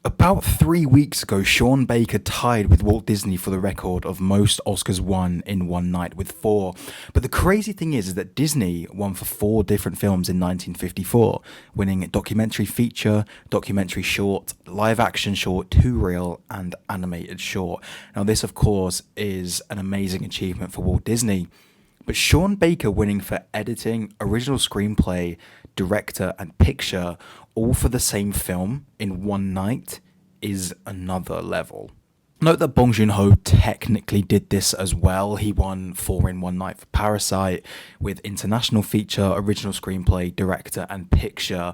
About 3 weeks ago, Sean Baker tied with Walt Disney for the record of most Oscars won in one night with 4. But the crazy thing is that Disney won for 4 different films in 1954, winning documentary feature, documentary short, live action short, 2 reel, and animated short. Now, this, of course, is an amazing achievement for Walt Disney. But Sean Baker winning for editing, original screenplay, director, and picture, all for the same film in one night, is another level. Note that Bong Joon-ho technically did this as well. He won 4 in one night for Parasite with international feature, original screenplay, director, and picture.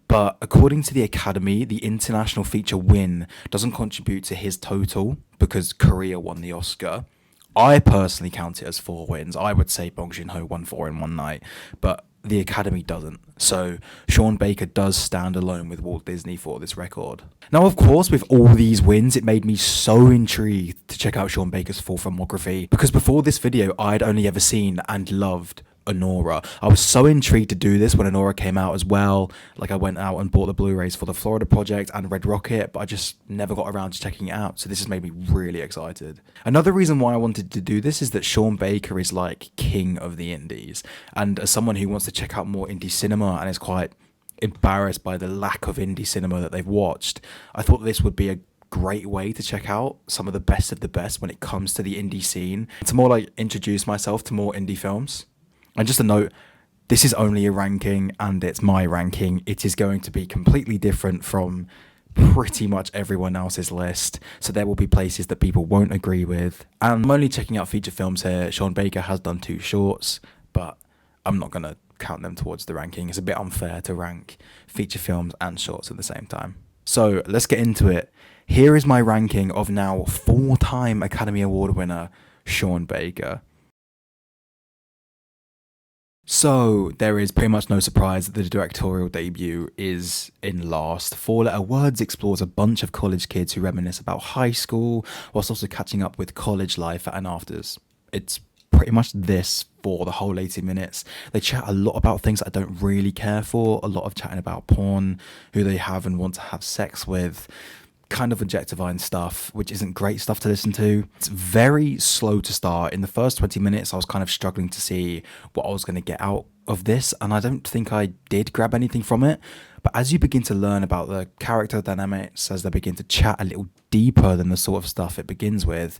But according to the Academy, the international feature win doesn't contribute to his total because Korea won the Oscar. I personally count it as 4 wins. I would say Bong Joon-ho won 4 in one night, but the Academy doesn't. So Sean Baker does stand alone with Walt Disney for this record. Now, of course, with all these wins, it made me so intrigued to check out Sean Baker's full filmography, because before this video, I'd only ever seen and loved Anora. I was so intrigued to do this when Anora came out as well. Like, I went out and bought the Blu-rays for the Florida Project and Red Rocket, but I just never got around to checking it out. So this has made me really excited. Another reason why I wanted to do this is that Sean Baker is like king of the indies. And as someone who wants to check out more indie cinema and is quite embarrassed by the lack of indie cinema that they've watched, I thought this would be a great way to check out some of the best when it comes to the indie scene. To more like introduce myself to more indie films. And just a note, this is only a ranking and it's my ranking. It is going to be completely different from pretty much everyone else's list. So there will be places that people won't agree with. And I'm only checking out feature films here. Sean Baker has done 2 shorts, but I'm not going to count them towards the ranking. It's a bit unfair to rank feature films and shorts at the same time. So let's get into it. Here is my ranking of now 4-time Academy Award winner, Sean Baker. So, there is pretty much no surprise that the directorial debut is in last. 4 Letter Words explores a bunch of college kids who reminisce about high school, whilst also catching up with college life and afters. It's pretty much this for the whole 80 minutes. They chat a lot about things that I don't really care for, a lot of chatting about porn, who they have and want to have sex with, kind of objectifying stuff, which isn't great stuff to listen to. It's very slow to start. In the first 20 minutes, I was kind of struggling to see what I was going to get out of this, and I don't think I did grab anything from it. But as you begin to learn about the character dynamics, as they begin to chat a little deeper than the sort of stuff it begins with,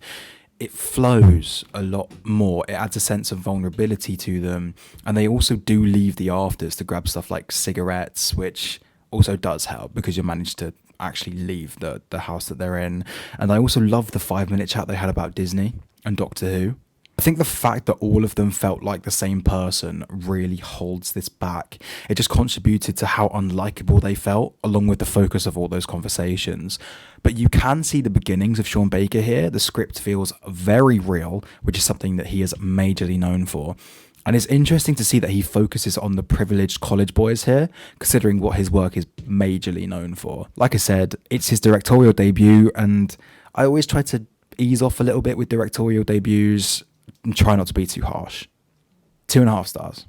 it flows a lot more. It adds a sense of vulnerability to them, and they also do leave the afters to grab stuff like cigarettes, which also does help because you manage to actually leave the house that they're in. And I also love the 5-minute chat they had about Disney and Doctor Who. I think the fact that all of them felt like the same person really holds this back. It just contributed to how unlikable they felt, along with the focus of all those conversations. But you can see the beginnings of Sean Baker here. The script feels very real, which is something that he is majorly known for. And it's interesting to see that he focuses on the privileged college boys here, considering what his work is majorly known for. Like I said, it's his directorial debut, and I always try to ease off a little bit with directorial debuts and try not to be too harsh. 2.5 stars.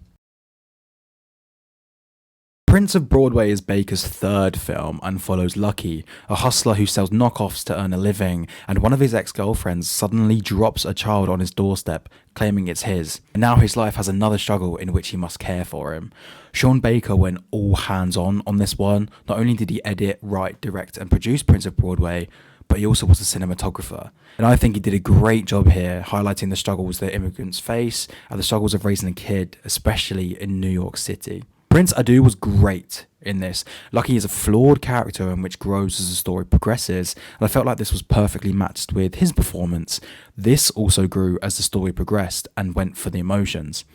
Prince of Broadway is Baker's 3rd film and follows Lucky, a hustler who sells knockoffs to earn a living, and one of his ex-girlfriends suddenly drops a child on his doorstep, claiming it's his. And now his life has another struggle in which he must care for him. Sean Baker went all hands-on this one. Not only did he edit, write, direct, and produce Prince of Broadway, but he also was a cinematographer. And I think he did a great job here, highlighting the struggles that immigrants face and the struggles of raising a kid, especially in New York City. Prince Adu was great in this. Lucky is a flawed character and which grows as the story progresses, and I felt like this was perfectly matched with his performance. This also grew as the story progressed and went for the emotions.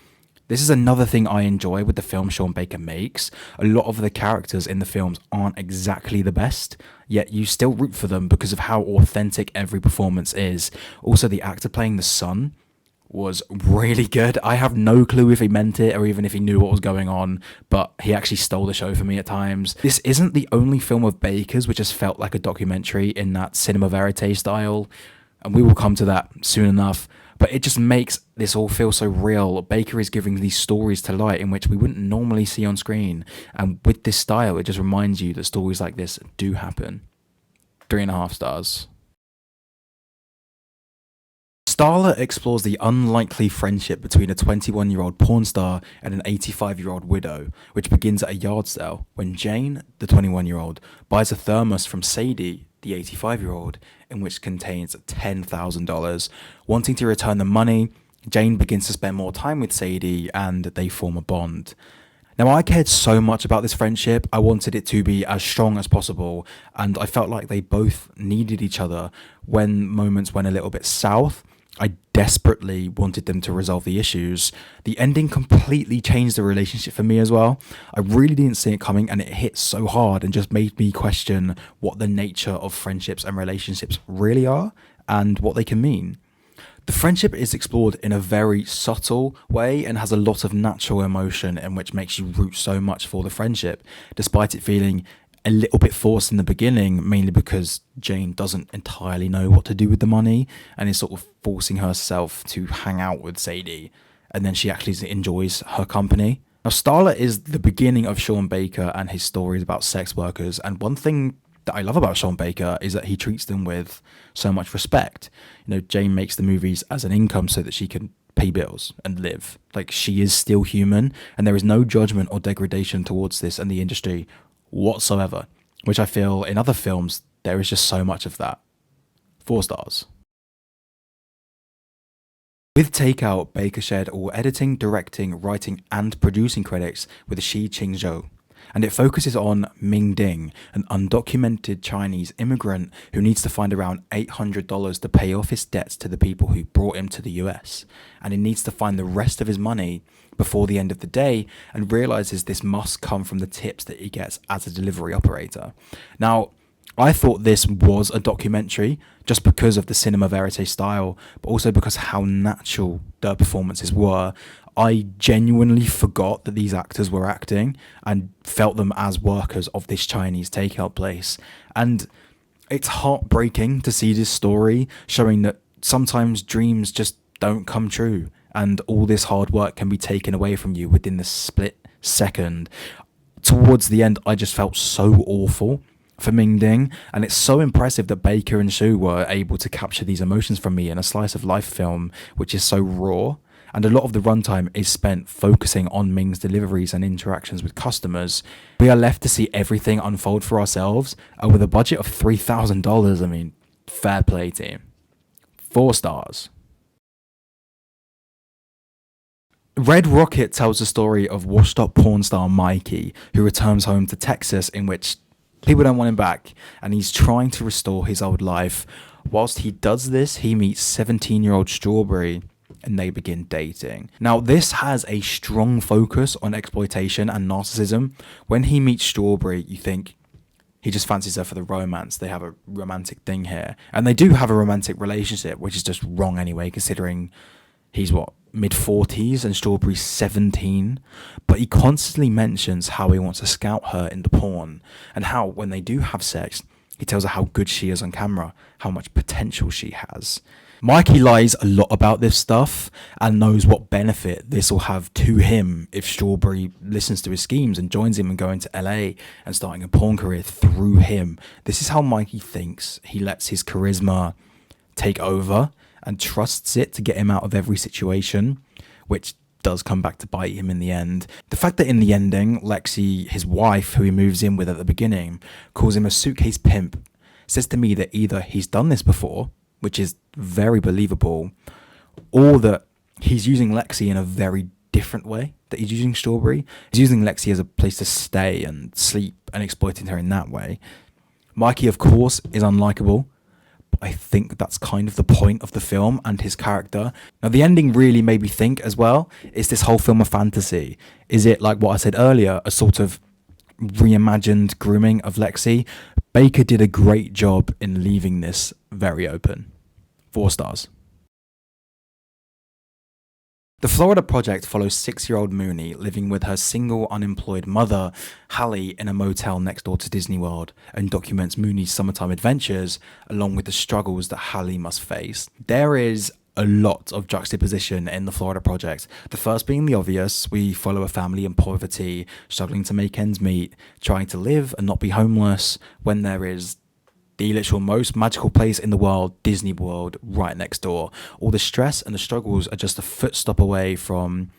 This is another thing I enjoy with the film Sean Baker makes. A lot of the characters in the films aren't exactly the best, yet you still root for them because of how authentic every performance is. Also, the actor playing the son was really good. I have no clue if he meant it or even if he knew what was going on, but he actually stole the show for me at times. This isn't the only film of Baker's which has felt like a documentary in that cinema verite style, and we will come to that soon enough. But it just makes this all feel so real. Baker is giving these stories to light in which we wouldn't normally see on screen. And with this style, it just reminds you that stories like this do happen. 3.5 stars. Starlet explores the unlikely friendship between a 21-year-old porn star and an 85-year-old widow, which begins at a yard sale when Jane, the 21-year-old, buys a thermos from Sadie, the 85-year-old, in which contains $10,000. Wanting to return the money, Jane begins to spend more time with Sadie and they form a bond. Now, I cared so much about this friendship, I wanted it to be as strong as possible, and I felt like they both needed each other. When moments went a little bit south, I desperately wanted them to resolve the issues. The ending completely changed the relationship for me as well. I really didn't see it coming, and it hit so hard and just made me question what the nature of friendships and relationships really are and what they can mean. The friendship is explored in a very subtle way and has a lot of natural emotion in which makes you root so much for the friendship, despite it feeling a little bit forced in the beginning, mainly because Jane doesn't entirely know what to do with the money and is sort of forcing herself to hang out with Sadie, and then she actually enjoys her company. Now, Starlet is the beginning of Sean Baker and his stories about sex workers, and one thing that I love about Sean Baker is that he treats them with so much respect. Jane makes the movies as an income so that she can pay bills and live. Like, she is still human, and there is no judgment or degradation towards this and the industry whatsoever, which I feel in other films there is just so much of that. 4 stars. With Takeout, Baker shared all editing, directing, writing, and producing credits with Shi Qingzhou, and it focuses on Ming Ding, an undocumented Chinese immigrant who needs to find around $800 to pay off his debts to the people who brought him to the US, and he needs to find the rest of his money before the end of the day, and realizes this must come from the tips that he gets as a delivery operator. Now, I thought this was a documentary just because of the cinema verite style, but also because how natural the performances were. I genuinely forgot that these actors were acting and felt them as workers of this Chinese takeout place. And it's heartbreaking to see this story showing that sometimes dreams just don't come true, and all this hard work can be taken away from you within the split second. Towards the end, I just felt so awful for Ming Ding, and it's so impressive that Baker and Shu were able to capture these emotions from me in a slice of life film which is so raw. And a lot of the runtime is spent focusing on Ming's deliveries and interactions with customers. We are left to see everything unfold for ourselves, and with a budget of $3,000, I mean, fair play team. 4 stars. Red Rocket tells the story of washed-up porn star Mikey, who returns home to Texas, in which people don't want him back, and he's trying to restore his old life. Whilst he does this, he meets 17-year-old Strawberry, and they begin dating. Now, this has a strong focus on exploitation and narcissism. When he meets Strawberry, you think he just fancies her for the romance. They have a romantic thing here. And they do have a romantic relationship, which is just wrong anyway, considering he's mid-40s and Strawberry's 17. But he constantly mentions how he wants to scout her into porn, and how when they do have sex, he tells her how good she is on camera, how much potential she has. Mikey lies a lot about this stuff and knows what benefit this will have to him if Strawberry listens to his schemes and joins him in going to LA and starting a porn career through him. This is how Mikey thinks. He lets his charisma take over and trusts it to get him out of every situation, which does come back to bite him in the end. The fact that in the ending, Lexi, his wife, who he moves in with at the beginning, calls him a suitcase pimp, says to me that either he's done this before, which is very believable, or that he's using Lexi in a very different way that he's using Strawberry. He's using Lexi as a place to stay and sleep and exploiting her in that way. Mikey, of course, is unlikable, but I think that's kind of the point of the film and his character. Now, the ending really made me think as well, is this whole film a fantasy? Is it, like what I said earlier, a sort of reimagined grooming of Lexi? Baker did a great job in leaving this very open. 4 stars. The Florida Project follows 6-year-old Mooney living with her single unemployed mother, Hallie, in a motel next door to Disney World, and documents Mooney's summertime adventures along with the struggles that Hallie must face. There is a lot of juxtaposition in the Florida Project. The first being the obvious: we follow a family in poverty, struggling to make ends meet, trying to live and not be homeless, when there is the literal most magical place in the world, Disney World, right next door. All the stress and the struggles are just a footstep away from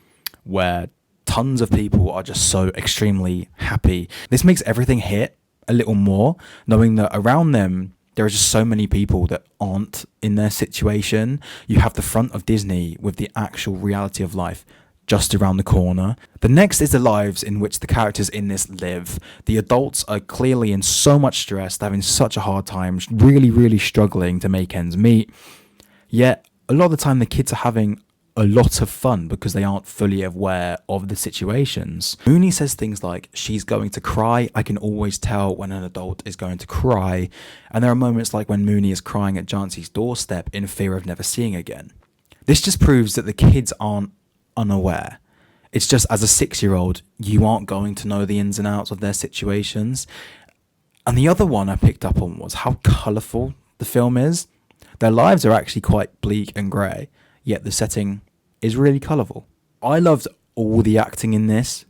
where tons of people are just so extremely happy. This makes everything hit a little more, knowing that around them, there are just so many people that aren't in their situation. You have the front of Disney with the actual reality of life just around the corner. The next is the lives in which the characters in this live. The adults are clearly in so much stress, they're having such a hard time, really, really struggling to make ends meet. Yet, a lot of the time, the kids are having a lot of fun because they aren't fully aware of the situations. Mooney says things like, she's going to cry. I can always tell when an adult is going to cry. And there are moments like when Mooney is crying at Jancy's doorstep in fear of never seeing again. This just proves that the kids aren't unaware. It's just as a 6-year-old, you aren't going to know the ins and outs of their situations. And the other one I picked up on was how colourful the film is. Their lives are actually quite bleak and grey, yet the setting is really colourful. I loved all the acting in this.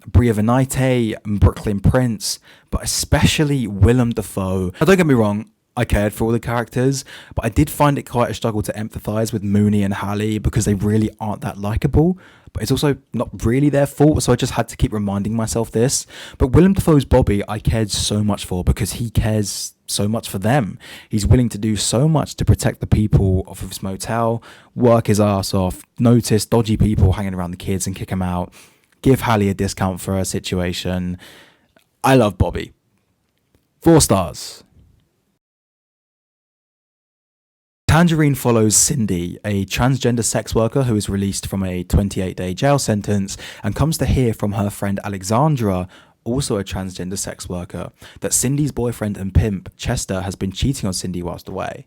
Bria Vinaite and Brooklyn Prince, but especially Willem Dafoe. Now, don't get me wrong, I cared for all the characters, but I did find it quite a struggle to empathise with Mooney and Hallie because they really aren't that likeable. But it's also not really their fault, so I just had to keep reminding myself this. But Willem Dafoe's Bobby, I cared so much for because he cares so much for them. He's willing to do so much to protect the people of his motel, work his ass off, notice dodgy people hanging around the kids and kick them out, give Hallie a discount for her situation. I love Bobby. 4 stars. Tangerine follows Cindy, a transgender sex worker who is released from a 28-day jail sentence and comes to hear from her friend Alexandra, also a transgender sex worker, that Cindy's boyfriend and pimp, Chester, has been cheating on Cindy whilst away.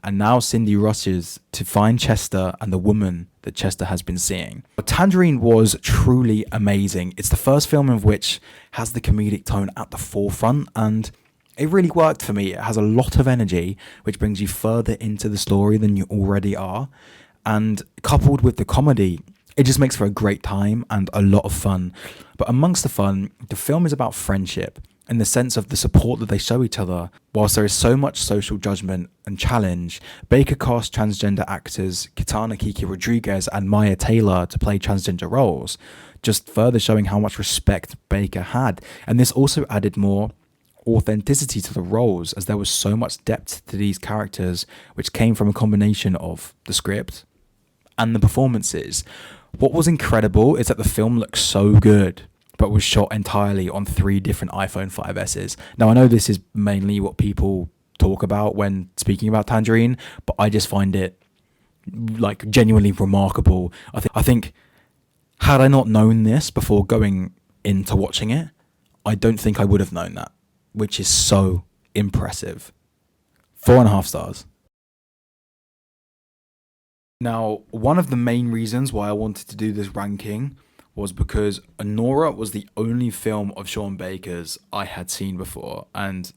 And now Cindy rushes to find Chester and the woman that Chester has been seeing. But Tangerine was truly amazing. It's the first film of which has the comedic tone at the forefront, and it really worked for me. It has a lot of energy, which brings you further into the story than you already are. And coupled with the comedy, it just makes for a great time and a lot of fun. But amongst the fun, the film is about friendship in the sense of the support that they show each other. Whilst there is so much social judgment and challenge, Baker cast transgender actors Kitana Kiki Rodriguez and Maya Taylor to play transgender roles, just further showing how much respect Baker had. And this also added more authenticity to the roles, as there was so much depth to these characters, which came from a combination of the script and the performances. What was incredible is that the film looks so good, but was shot entirely on 3 different iPhone 5Ss. Now, I know this is mainly what people talk about when speaking about Tangerine, but I just find it like genuinely remarkable. I think had I not known this before going into watching it, I don't think I would have known that, which is so impressive. 4.5 stars. Now, one of the main reasons why I wanted to do this ranking was because Anora was the only film of Sean Baker's I had seen before. And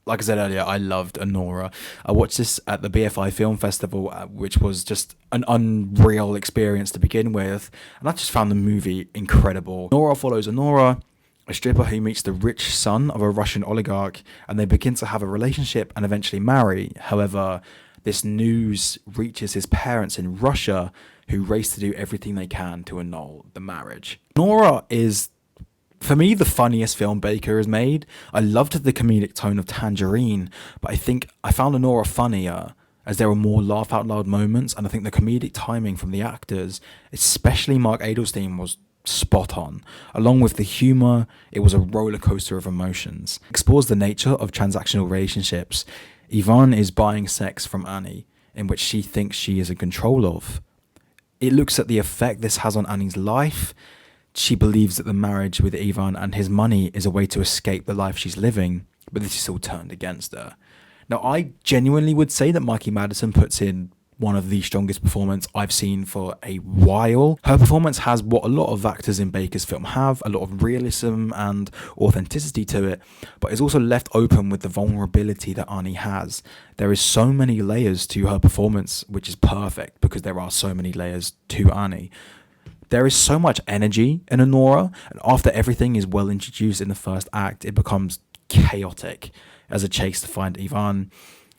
like I said earlier, I loved Anora. I watched this at the BFI Film Festival, which was just an unreal experience to begin with. And I just found the movie incredible. Anora follows Anora, a stripper who meets the rich son of a Russian oligarch, and they begin to have a relationship and eventually marry. However, this news reaches his parents in Russia, who race to do everything they can to annul the marriage. Nora is, for me, the funniest film Baker has made. I loved the comedic tone of Tangerine, but I think I found Anora funnier as there were more laugh-out-loud moments, and I think the comedic timing from the actors, especially Mark Adelstein, was spot on. Along with the humour, it was a roller coaster of emotions. It explores the nature of transactional relationships. Yvonne is buying sex from Annie, in which she thinks she is in control of. It looks at the effect this has on Annie's life. She believes that the marriage with Yvonne and his money is a way to escape the life she's living, but this is all turned against her. Now, I genuinely would say that Mikey Madison puts in one of the strongest performances I've seen for a while. Her performance has what a lot of actors in Baker's film have, a lot of realism and authenticity to it, but is also left open with the vulnerability that Annie has. There is so many layers to her performance, which is perfect because there are so many layers to Annie. There is so much energy in Anora, and after everything is well introduced in the first act, it becomes chaotic. as a chase to find Ivan,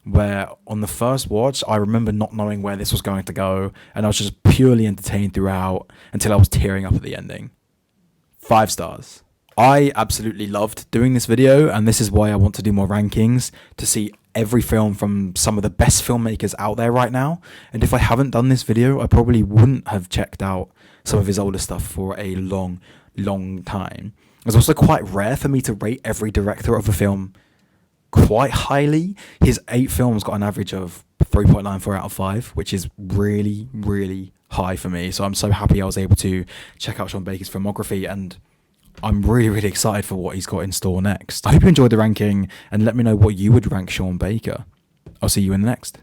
where on the first watch, I remember not knowing where this was going to go, and I was just purely entertained throughout until I was tearing up at the ending. 5 stars. I absolutely loved doing this video, and this is why I want to do more rankings, to see every film from some of the best filmmakers out there right now. And if I haven't done this video, I probably wouldn't have checked out some of his older stuff for a long time. It's also quite rare for me to rate every director of a film quite highly. His 8 films got an average of 3.94 out of 5, which is really high for me. So I'm so happy I was able to check out Sean Baker's filmography, and I'm really excited for what he's got in store next. I hope you enjoyed the ranking, and let me know what you would rank Sean Baker. I'll see you in the next.